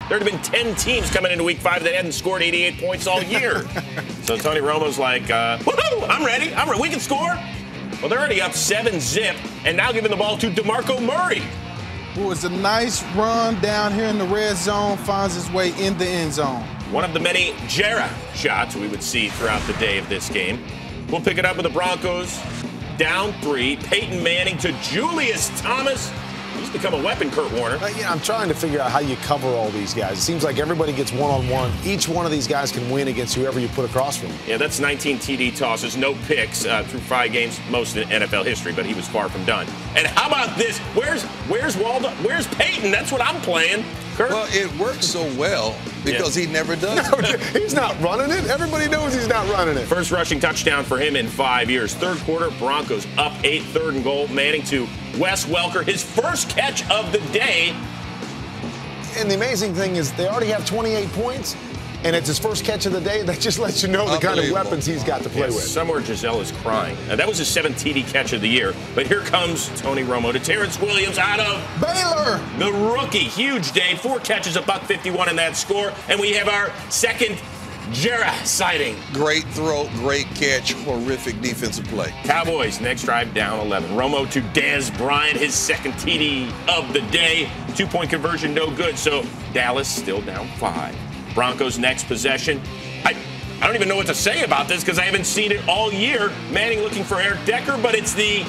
There'd have been 10 teams coming into Week 5 that hadn't scored 88 points all year. So Tony Romo's like, woohoo, I'm ready. We can score. Well, they're already up 7-zip, and now giving the ball to DeMarco Murray. Well, it's a nice run down here in the red zone, finds his way in the end zone. One of the many Jera shots we would see throughout the day of this game. We'll pick it up with the Broncos down 3. Peyton Manning to Julius Thomas. He's become a weapon, Kurt Warner. I'm trying to figure out how you cover all these guys. It seems like everybody gets one-on-one. Each one of these guys can win against whoever you put across from them. Yeah, that's 19 TD tosses, no picks through 5 games, most in NFL history, but he was far from done. And how about this? Where's Waldo? Where's Peyton? That's what I'm playing. Kurt? Well, it works so well because he never does it. No, he's not running it. Everybody knows he's not running it. First rushing touchdown for him in 5 years. Third quarter, Broncos up 8, 3rd and goal. Manning to Wes Welker, his first catch of the day. And the amazing thing is they already have 28 points, and it's his first catch of the day. That just lets you know the kind of weapons he's got to play with. Somewhere Giselle is crying. That was his 7th TD catch of the year. But here comes Tony Romo to Terrence Williams out of Baylor. The rookie. Huge day. 4 catches, $151 in that score. And we have our second Jera sighting. Great throw, great catch, horrific defensive play. Cowboys next drive down 11. Romo to Dez Bryant, his second TD of the day. 2-point conversion, no good. So Dallas still down 5. Broncos next possession. I don't even know what to say about this because I haven't seen it all year. Manning looking for Eric Decker, but it's the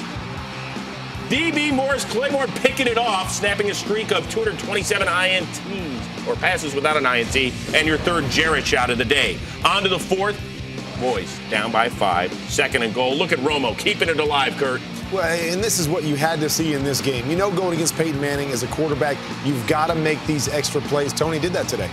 DB Morris Claymore picking it off, snapping a streak of 227 INTs, or passes without an INT, and your third Jera shot of the day. On to the 4th. Boys down by 5. 2nd and goal. Look at Romo keeping it alive, Kurt. Well, and this is what you had to see in this game. You know, going against Peyton Manning as a quarterback, you've got to make these extra plays. Tony did that today.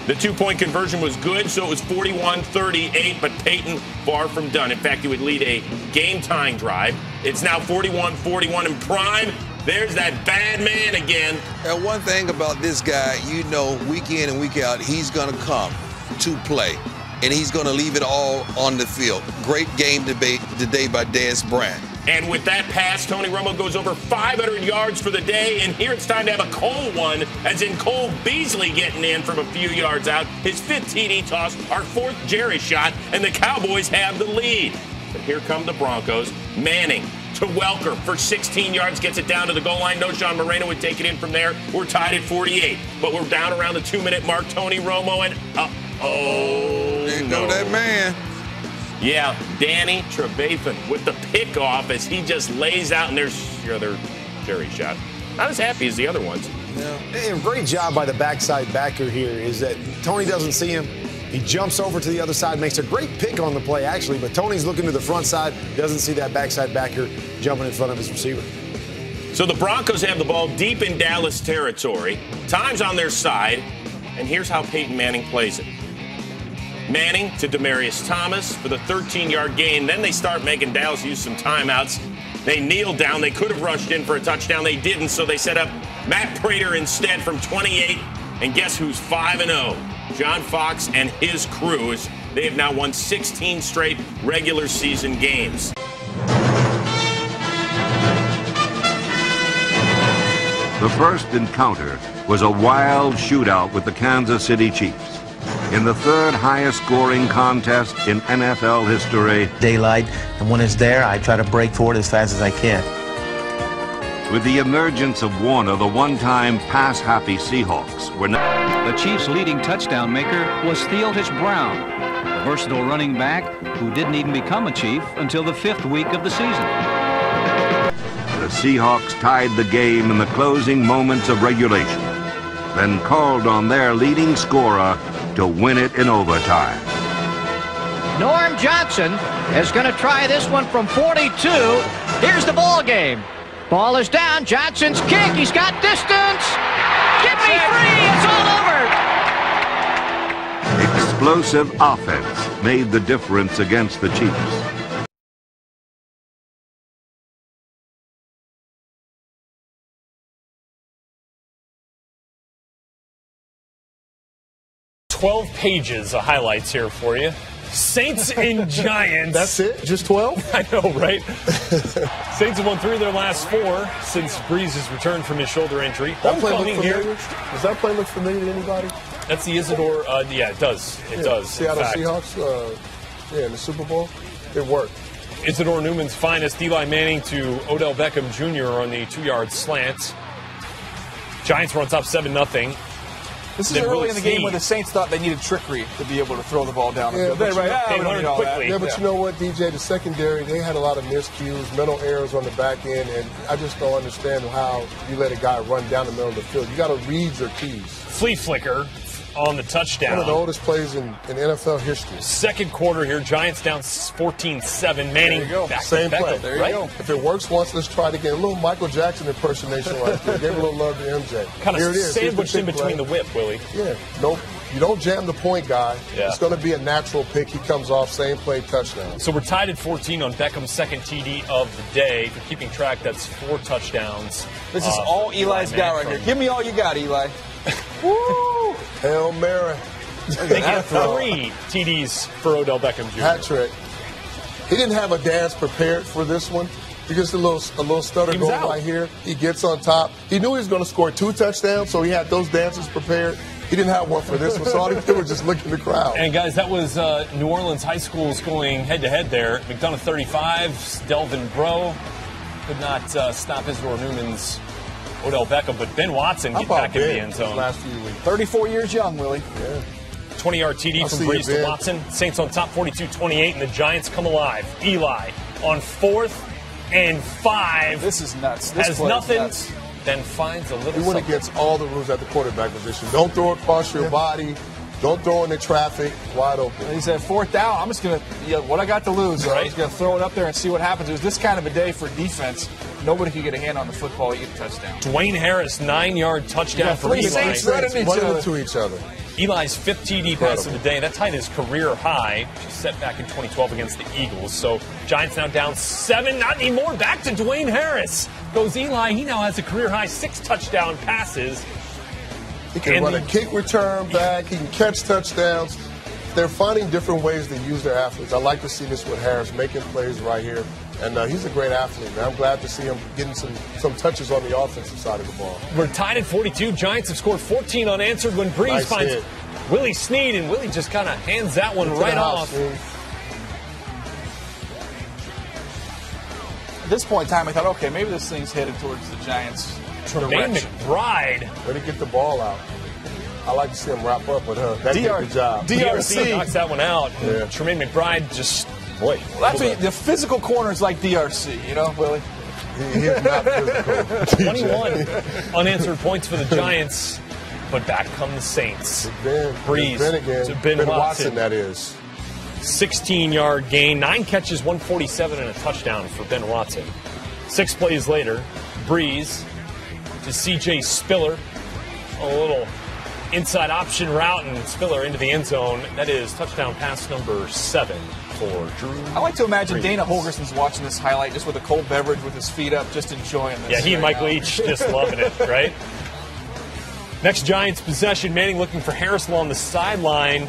The 2-point conversion was good, so it was 41-38, but Peyton far from done. In fact, he would lead a game-tying drive. It's now 41-41 in prime. There's that bad man again. And one thing about this guy, you know, week in and week out, he's going to come to play, and he's going to leave it all on the field. Great game today by Dez Bryant. And with that pass, Tony Romo goes over 500 yards for the day. And here it's time to have a Cole one, as in Cole Beasley getting in from a few yards out. His 5th TD toss, our 4th Jerry shot, and the Cowboys have the lead. But here come the Broncos. Manning to Welker for 16 yards, gets it down to the goal line. No, Sean Moreno would take it in from there. We're tied at 48. But we're down around the 2-minute mark. Tony Romo and There you go, that man. Yeah, Danny Trevathan with the pickoff as he just lays out, and there's your other Jerry shot. Not as happy as the other ones. Yeah. Hey, a great job by the backside backer here is that Tony doesn't see him. He jumps over to the other side, makes a great pick on the play, actually, but Tony's looking to the front side, doesn't see that backside backer jumping in front of his receiver. So the Broncos have the ball deep in Dallas territory. Time's on their side, and here's how Peyton Manning plays it. Manning to Demaryius Thomas for the 13-yard gain. Then they start making Dallas use some timeouts. They kneel down. They could have rushed in for a touchdown. They didn't, so they set up Matt Prater instead from 28. And guess who's 5-0? John Fox and his crew. They have now won 16 straight regular season games. The first encounter was a wild shootout with the Kansas City Chiefs. In the 3rd highest scoring contest in NFL history. Daylight, and when it's there, I try to break for it as fast as I can. With the emergence of Warner, the one-time pass-happy Seahawks were now. The Chiefs' leading touchdown maker was Theotis Brown, a versatile running back who didn't even become a Chief until the 5th week of the season. The Seahawks tied the game in the closing moments of regulation, then called on their leading scorer to win it in overtime. Norm Johnson is going to try this one from 42. Here's the ball game. Ball is down. Johnson's kick. He's got distance. Give me 3. It's all over. Explosive offense made the difference against the Chiefs. 12 pages of highlights here for you. Saints and Giants. That's it? Just 12? I know, right? Saints have won 3 of their last 4 since Breeze has returned from his shoulder injury. Homecoming here. Does that play look familiar to anybody? That's the Isidore. Yeah, it does. It does. Seattle Seahawks, in the Super Bowl. It worked. Isidore Newman's finest. Eli Manning to Odell Beckham Jr. on the 2-yard slant. Giants were on top 7-0. This is early in the game where the Saints thought they needed trickery to be able to throw the ball down the field. They learned quickly. Yeah, but you know what, DJ? The secondary, they had a lot of miscues, mental errors on the back end, and I just don't understand how you let a guy run down the middle of the field. You got to read your keys. Flea flicker on the touchdown. One of the oldest plays in NFL history. Second quarter here, Giants down 14-7. Manning back Same to Beckham, play. There you go. If it works once, let's try it again. A little Michael Jackson impersonation right there. Give a little love to MJ. Kind Here of it is. sandwiched in between the whip, Willie. Yeah. Nope. You don't jam the point guy. Yeah. It's going to be a natural pick. He comes off, same play, touchdown. So we're tied at 14 on Beckham's second TD of the day. For keeping track, that's 4 touchdowns. This is all Eli's got right here. Give me all you got, Eli. Woo! Hail Mary. They get 3 TDs for Odell Beckham Jr. Hat trick. He didn't have a dance prepared for this one. He gets a little stutter going right here. He gets on top. He knew he was going to score 2 touchdowns, so he had those dances prepared. He didn't have one for this one, so all he did was just look at the crowd. And, guys, that was New Orleans High Schools going head-to-head there. McDonough 35, Delvin Breaux could not stop Isidore Newman's Odell Beckham, but Ben Watson get back in the end zone. Last few weeks. 34 years young, Willie. Yeah. 20-yard TD from Breeze to Watson. Saints on top 42-28, and the Giants come alive. Eli on 4th and 5. This is nuts. Has nothing, then finds a little He went against all the rules at the quarterback position. Don't throw across your body. Don't throw into traffic. Wide open. He said, 4th down, I'm just going to, what I got to lose, I'm just going to throw it up there and see what happens. It was this kind of a day for defense. Nobody could get a hand on the football. You get a touchdown. Dwayne Harris, 9-yard touchdown for Eli. Saints running into each other. Eli's 5th TD pass of the day. That tied his career high, which is set back in 2012 against the Eagles. So Giants now down 7, not anymore. Back to Dwayne Harris. Goes Eli. He now has a career high 6 touchdown passes. He can run a kick return back. He can catch touchdowns. They're finding different ways to use their athletes. I like to see this with Harris making plays right here. And he's a great athlete, man. I'm glad to see him getting some touches on the offensive side of the ball. We're tied at 42. Giants have scored 14 unanswered when Breeze finds Willie Snead, and Willie just kind of hands that one right off. At this point in time, I thought, okay, maybe this thing's headed towards the Giants' Tremaine McBride. Way to get the ball out. I like to see him wrap up with her. That did the job. DRC knocks that one out. Yeah. Tremaine McBride just... Boy, well, that's the physical corners like DRC, you know, Willie? He is not physical. 21 unanswered points for the Giants, but back come the Saints. Breeze to Ben Watson. That is. 16-yard gain, 9 catches, 147, and a touchdown for Ben Watson. 6 plays later, Breeze to C.J. Spiller. A little inside option route, and Spiller into the end zone. That is touchdown pass number 7. For Drew. I like to imagine Dana Holgerson's watching this highlight just with a cold beverage with his feet up, just enjoying this. Yeah, he and Mike Leach just loving it, right? Next Giants possession, Manning looking for Harris along the sideline.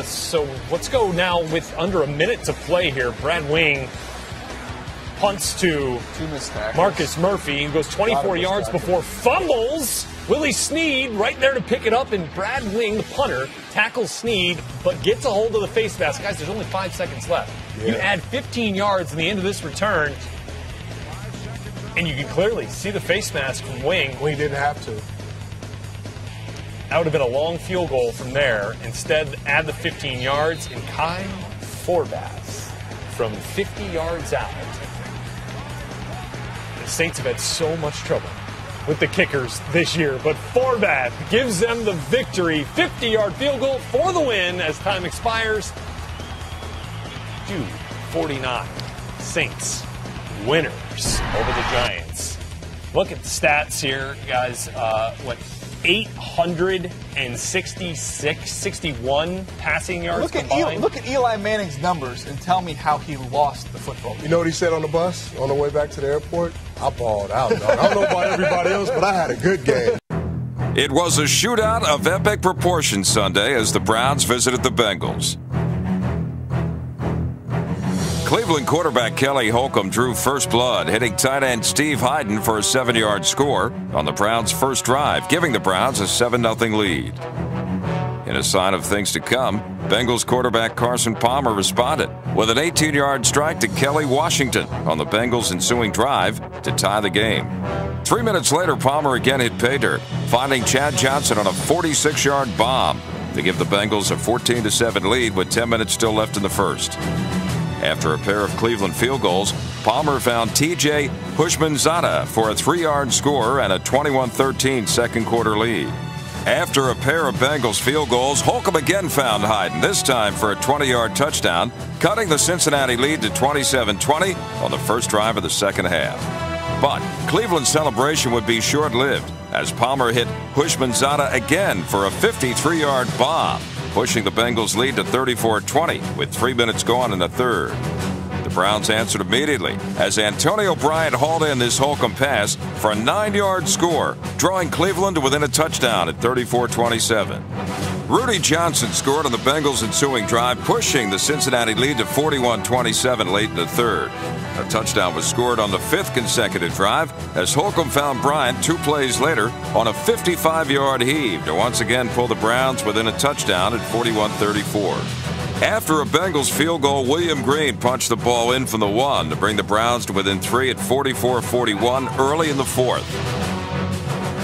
So let's go now with under a minute to play here. Brad Wing punts to Marcus Murphy, who goes 24 yards before fumbles. Willie Snead right there to pick it up, and Brad Wing, the punter, tackles Snead, but gets a hold of the face mask. Guys, there's only 5 seconds left. Yeah. You add 15 yards in the end of this return, and you can clearly see the face mask from Wing. Wing didn't have to. That would have been a long field goal from there. Instead, add the 15 yards, and Kai Forbath from 50 yards out. The Saints have had so much trouble with the kickers this year, but Forbath gives them the victory. 50-yard field goal for the win as time expires. 2:49. Saints winners over the Giants. Look at the stats here, guys. 61 passing yards combined. Look at Eli Manning's numbers and tell me how he lost the football. You know what he said on the bus on the way back to the airport? I balled out, dog. I don't know about everybody else, but I had a good game. It was a shootout of epic proportions Sunday as the Browns visited the Bengals. Cleveland quarterback Kelly Holcomb drew first blood, hitting tight end Steve Hyden for a 7-yard score on the Browns' first drive, giving the Browns a 7-0 lead. In a sign of things to come, Bengals quarterback Carson Palmer responded with an 18-yard strike to Kelly Washington on the Bengals' ensuing drive to tie the game. 3 minutes later, Palmer again hit pay dirt, finding Chad Johnson on a 46-yard bomb to give the Bengals a 14-7 lead with 10 minutes still left in the first. After a pair of Cleveland field goals, Palmer found T.J. Houshmandzadeh for a 3-yard score and a 21-13 second quarter lead. After a pair of Bengals field goals, Holcomb again found Hyden, this time for a 20-yard touchdown, cutting the Cincinnati lead to 27-20 on the first drive of the second half. But Cleveland's celebration would be short-lived as Palmer hit Houshmandzadeh again for a 53-yard bomb, pushing the Bengals' lead to 34-20 with 3 minutes gone in the third. The Browns answered immediately as Antonio Bryant hauled in this Holcomb pass for a 9-yard score, drawing Cleveland to within a touchdown at 34-27. Rudy Johnson scored on the Bengals' ensuing drive, pushing the Cincinnati lead to 41-27 late in the third. A touchdown was scored on the 5th consecutive drive as Holcomb found Bryant 2 plays later on a 55-yard heave to once again pull the Browns within a touchdown at 41-34. After a Bengals field goal, William Green punched the ball in from the 1 to bring the Browns to within 3 at 44-41 early in the fourth.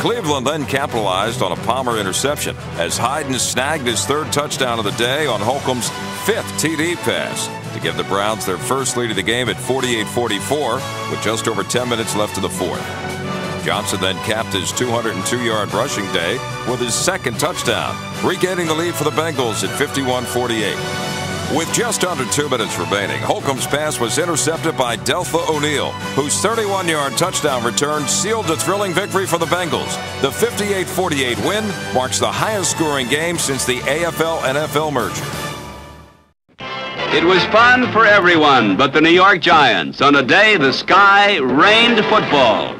Cleveland then capitalized on a Palmer interception as Hyden snagged his 3rd touchdown of the day on Holcomb's 5th TD pass to give the Browns their first lead of the game at 48-44 with just over 10 minutes left in the fourth. Johnson then capped his 202-yard rushing day with his 2nd touchdown, regaining the lead for the Bengals at 51-48. With just under 2 minutes remaining, Holcomb's pass was intercepted by Deltha O'Neal, whose 31-yard touchdown return sealed a thrilling victory for the Bengals. The 58-48 win marks the highest-scoring game since the AFL-NFL merger. It was fun for everyone but the New York Giants on a day the sky rained footballs.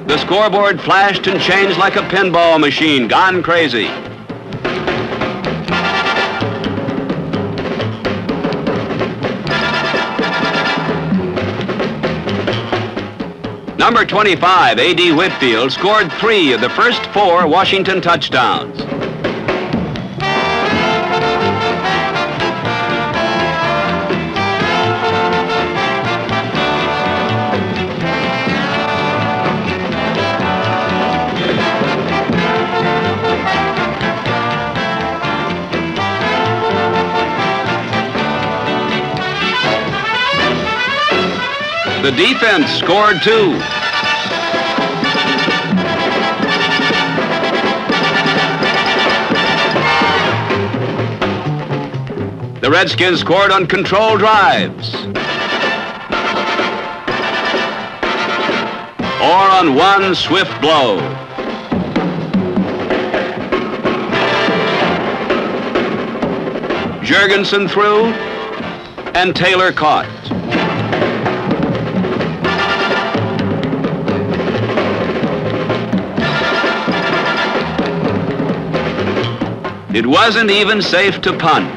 The scoreboard flashed and changed like a pinball machine gone crazy. Number 25, A.D. Whitfield, scored 3 of the first 4 Washington touchdowns. The defense scored 2. The Redskins scored on controlled drives, or on one swift blow. Jurgensen threw, and Taylor caught. It wasn't even safe to punt.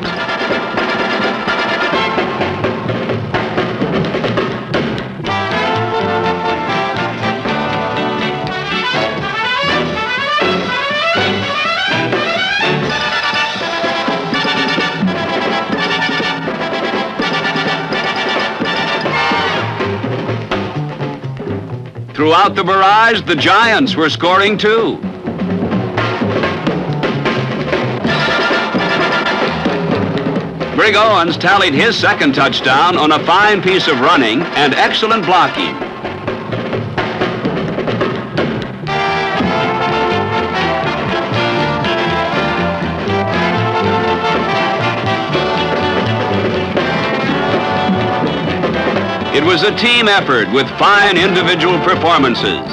Throughout the barrage, the Giants were scoring too. Greg Owens tallied his 2nd touchdown on a fine piece of running and excellent blocking. It was a team effort with fine individual performances.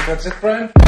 That's it, Brian?